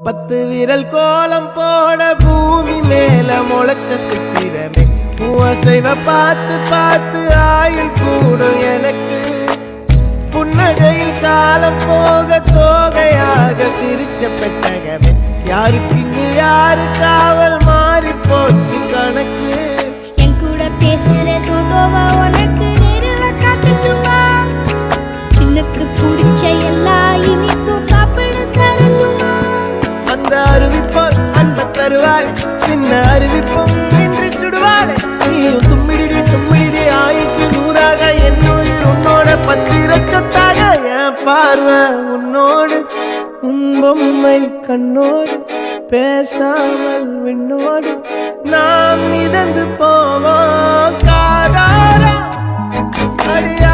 10 விரல் கோலம் போட பூமி மேல முளைச்ச சித்திரமே அசைவ பார்த்து பார்த்து ஆயுள் கூடும் எனக்கு புன்னகையில் காலம் போக தோகையாக சிரிச்ச பெட்டகமே யாருக்கு இங்கு யாரு காவல் மாறி போச்சு கணக்கு என் கூட பேசுற தோதோவா உனக்கு நேரில் காட்டுமா சின்னக்கு பிடிச்ச எல்லா இனிப்பும் சாப்பிட தரணுமா அந்த அறிவிப்போல் அன்ப தருவாள் சின்ன அறிவிப்பும் நின்று சுடுவாள் நீயும் தும்மிடி ஆயுசு 100ஆக என் உயிர் உன்னோட பத்திர சொத்தாக என் பார்வை உன்னோடு உன் பொம்மை கண்ணோடு பேசாமல் விண்ணோடு நாம் மிதந்து போவோம் காதாரா அடியா